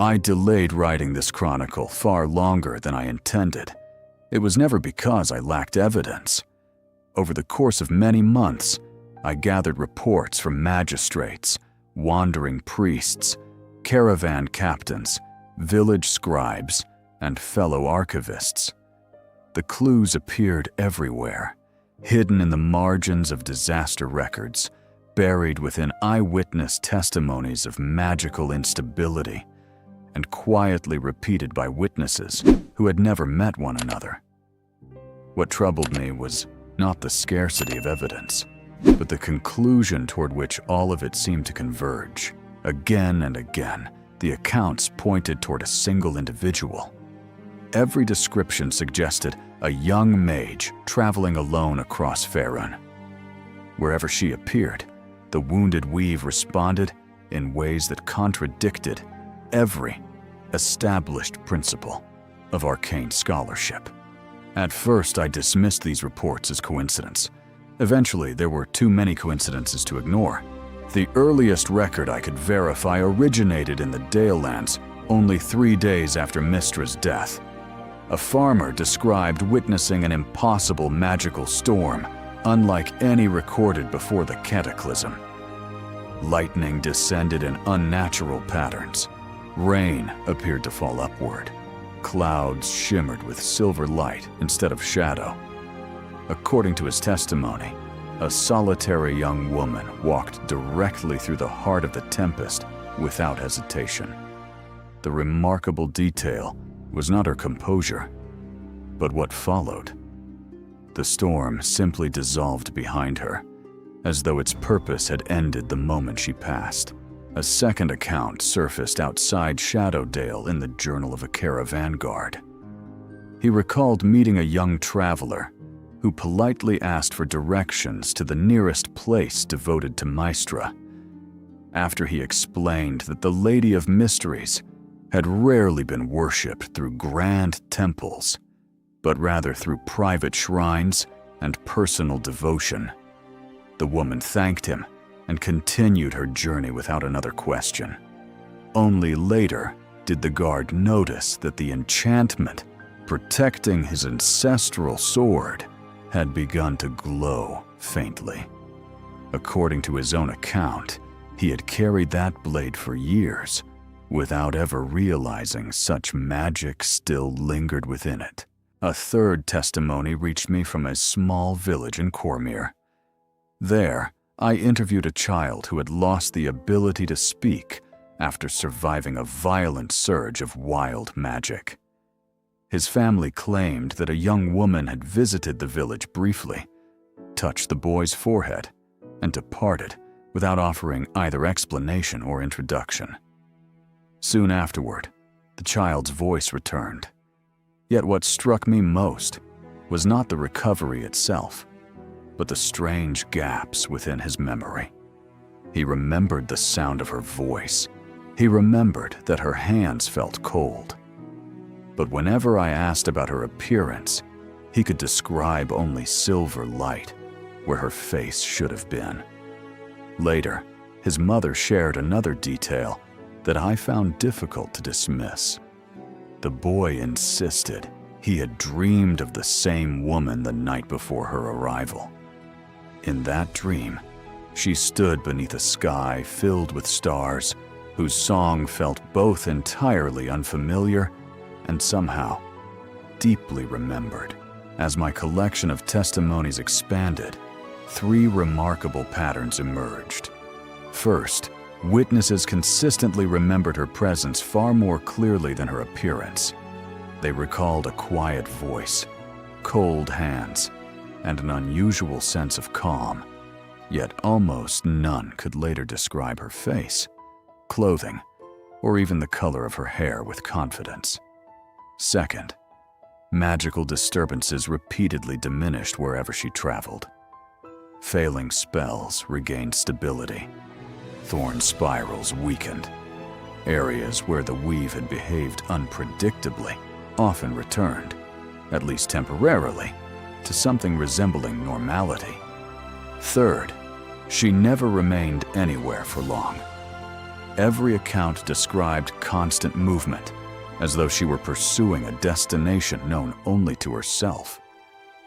I delayed writing this chronicle far longer than I intended. It was never because I lacked evidence. Over the course of many months, I gathered reports from magistrates, wandering priests, caravan captains, village scribes, and fellow archivists. The clues appeared everywhere, hidden in the margins of disaster records, buried within eyewitness testimonies of magical instability, and quietly repeated by witnesses who had never met one another. What troubled me was not the scarcity of evidence, but the conclusion toward which all of it seemed to converge. Again and again, the accounts pointed toward a single individual. Every description suggested a young mage traveling alone across Faerûn. Wherever she appeared, the wounded weave responded in ways that contradicted every established principle of arcane scholarship. At first, I dismissed these reports as coincidence. Eventually, there were too many coincidences to ignore. The earliest record I could verify originated in the Dalelands only 3 days after Mystra's death. A farmer described witnessing an impossible magical storm, unlike any recorded before the cataclysm. Lightning descended in unnatural patterns. Rain appeared to fall upward. Clouds shimmered with silver light instead of shadow. According to his testimony, a solitary young woman walked directly through the heart of the tempest without hesitation. The remarkable detail was not her composure, but what followed. The storm simply dissolved behind her, as though its purpose had ended the moment she passed. A second account surfaced outside Shadowdale in the journal of a caravan guard. He recalled meeting a young traveler who politely asked for directions to the nearest place devoted to Mystra. After he explained that the Lady of Mysteries had rarely been worshipped through grand temples, but rather through private shrines and personal devotion, the woman thanked him and continued her journey without another question. Only later did the guard notice that the enchantment protecting his ancestral sword had begun to glow faintly. According to his own account, he had carried that blade for years without ever realizing such magic still lingered within it. A third testimony reached me from a small village in Cormyr. There, I interviewed a child who had lost the ability to speak after surviving a violent surge of wild magic. His family claimed that a young woman had visited the village briefly, touched the boy's forehead, and departed without offering either explanation or introduction. Soon afterward, the child's voice returned. Yet what struck me most was not the recovery itself, but the strange gaps within his memory. He remembered the sound of her voice. He remembered that her hands felt cold. But whenever I asked about her appearance, he could describe only silver light where her face should have been. Later, his mother shared another detail that I found difficult to dismiss. The boy insisted he had dreamed of the same woman the night before her arrival. In that dream, she stood beneath a sky filled with stars, whose song felt both entirely unfamiliar and somehow deeply remembered. As my collection of testimonies expanded, 3 remarkable patterns emerged. First, witnesses consistently remembered her presence far more clearly than her appearance. They recalled a quiet voice, cold hands, and an unusual sense of calm, yet almost none could later describe her face, clothing, or even the color of her hair with confidence. Second, magical disturbances repeatedly diminished wherever she traveled. Failing spells regained stability. Thorn spirals weakened. Areas where the weave had behaved unpredictably often returned, at least temporarily, to something resembling normality. Third, she never remained anywhere for long. Every account described constant movement, as though she were pursuing a destination known only to herself,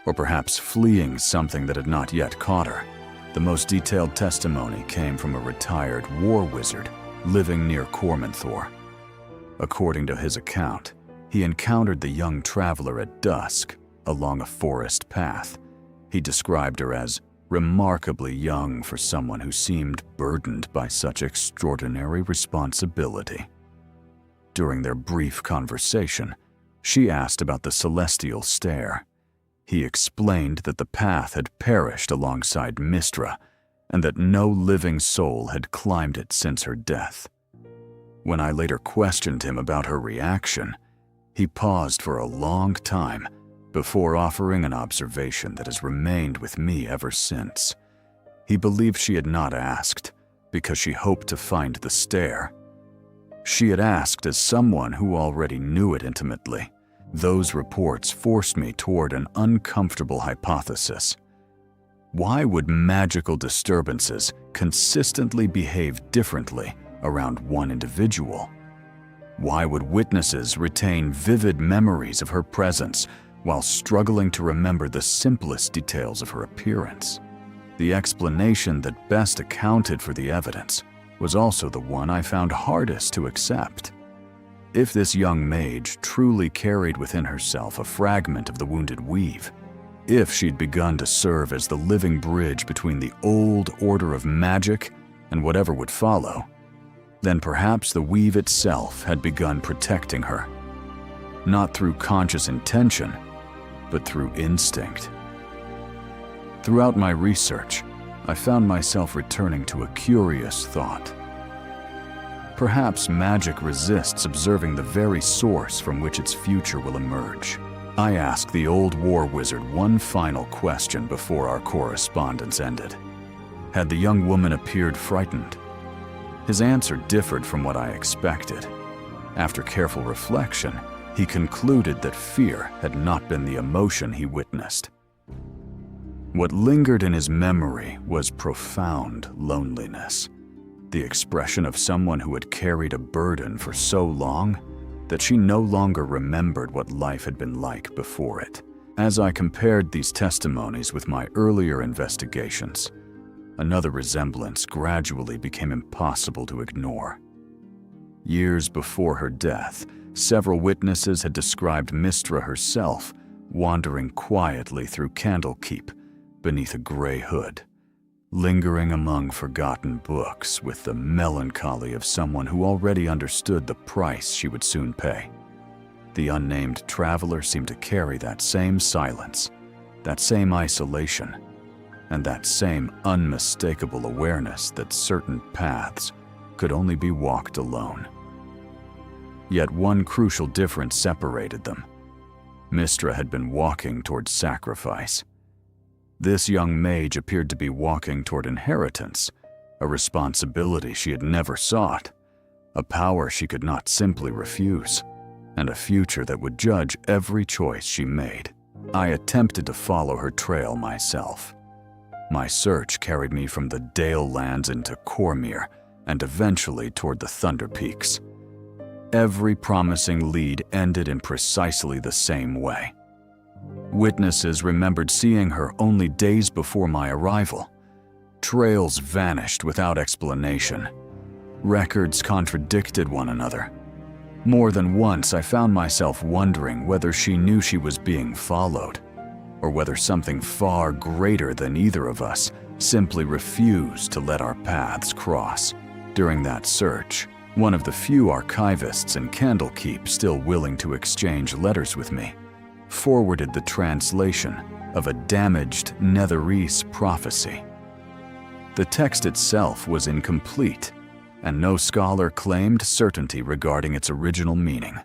or perhaps fleeing something that had not yet caught her. The most detailed testimony came from a retired war wizard living near Cormyr. According to his account, he encountered the young traveler at dusk along a forest path. He described her as remarkably young for someone who seemed burdened by such extraordinary responsibility. During their brief conversation, she asked about the celestial stair. He explained that the path had perished alongside Mystra, and that no living soul had climbed it since her death. When I later questioned him about her reaction, he paused for a long time before offering an observation that has remained with me ever since. He believed she had not asked because she hoped to find the stair. She had asked as someone who already knew it intimately. Those reports forced me toward an uncomfortable hypothesis. Why would magical disturbances consistently behave differently around one individual? Why would witnesses retain vivid memories of her presence while struggling to remember the simplest details of her appearance? The explanation that best accounted for the evidence was also the one I found hardest to accept. If this young mage truly carried within herself a fragment of the wounded weave, if she'd begun to serve as the living bridge between the old order of magic and whatever would follow, then perhaps the weave itself had begun protecting her, not through conscious intention, but through instinct. Throughout my research, I found myself returning to a curious thought. Perhaps magic resists observing the very source from which its future will emerge. I asked the old war wizard one final question before our correspondence ended. Had the young woman appeared frightened? His answer differed from what I expected. After careful reflection, he concluded that fear had not been the emotion he witnessed. What lingered in his memory was profound loneliness, the expression of someone who had carried a burden for so long that she no longer remembered what life had been like before it. As I compared these testimonies with my earlier investigations, another resemblance gradually became impossible to ignore. Years before her death, several witnesses had described Mystra herself wandering quietly through Candlekeep beneath a gray hood, lingering among forgotten books with the melancholy of someone who already understood the price she would soon pay. The unnamed traveler seemed to carry that same silence, that same isolation, and that same unmistakable awareness that certain paths could only be walked alone. Yet one crucial difference separated them. Mystra had been walking toward sacrifice. This young mage appeared to be walking toward inheritance, a responsibility she had never sought, a power she could not simply refuse, and a future that would judge every choice she made. I attempted to follow her trail myself. My search carried me from the Dalelands into Cormyr and eventually toward the Thunder Peaks. Every promising lead ended in precisely the same way. Witnesses remembered seeing her only days before my arrival. Trails vanished without explanation. Records contradicted one another. More than once, I found myself wondering whether she knew she was being followed, or whether something far greater than either of us simply refused to let our paths cross. During that search, one of the few archivists in Candlekeep still willing to exchange letters with me forwarded the translation of a damaged Netherese prophecy. The text itself was incomplete, and no scholar claimed certainty regarding its original meaning.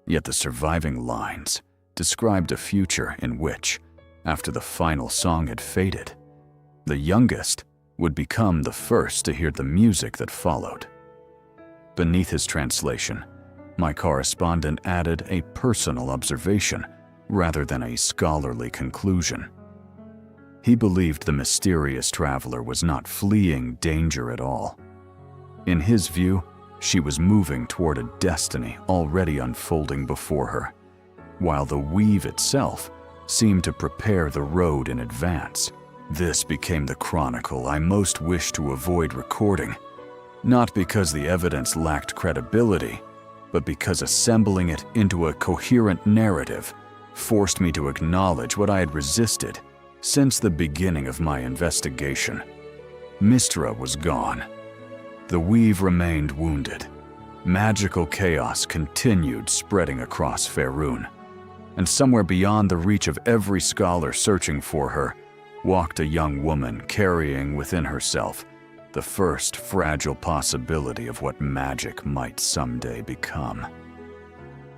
Yet the surviving lines described a future in which, after the final song had faded, the youngest would become the first to hear the music that followed. Beneath his translation, my correspondent added a personal observation rather than a scholarly conclusion. He believed the mysterious traveler was not fleeing danger at all. In his view, she was moving toward a destiny already unfolding before her, while the weave itself seemed to prepare the road in advance. This became the chronicle I most wished to avoid recording, not because the evidence lacked credibility, but because assembling it into a coherent narrative forced me to acknowledge what I had resisted since the beginning of my investigation. Mystra was gone. The weave remained wounded. Magical chaos continued spreading across Faerûn, and somewhere beyond the reach of every scholar searching for her walked a young woman carrying within herself the first fragile possibility of what magic might someday become.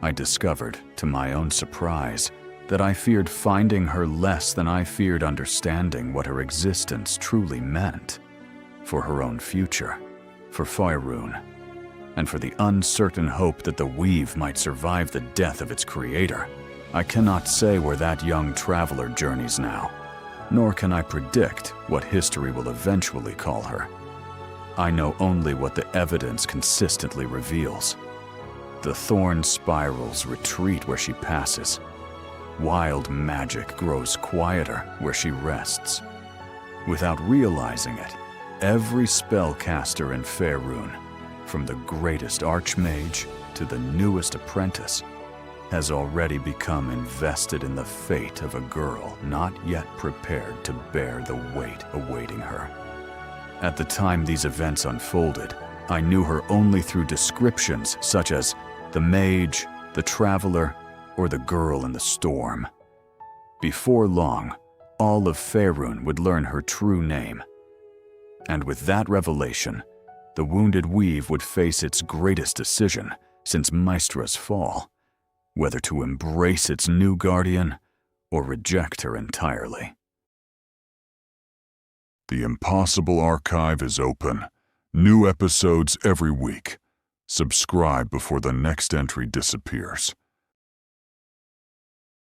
I discovered, to my own surprise, that I feared finding her less than I feared understanding what her existence truly meant. For her own future, for Faerûn, and for the uncertain hope that the weave might survive the death of its creator. I cannot say where that young traveler journeys now, nor can I predict what history will eventually call her. I know only what the evidence consistently reveals. The Thorn spirals retreat where she passes. Wild magic grows quieter where she rests. Without realizing it, every spellcaster in Faerûn, from the greatest archmage to the newest apprentice, has already become invested in the fate of a girl not yet prepared to bear the weight awaiting her. At the time these events unfolded, I knew her only through descriptions such as the mage, the traveler, or the girl in the storm. Before long, all of Faerûn would learn her true name. And with that revelation, the wounded weave would face its greatest decision since Mystra's fall, whether to embrace its new guardian or reject her entirely. The Impossible Archive is open. New episodes every week. Subscribe before the next entry disappears.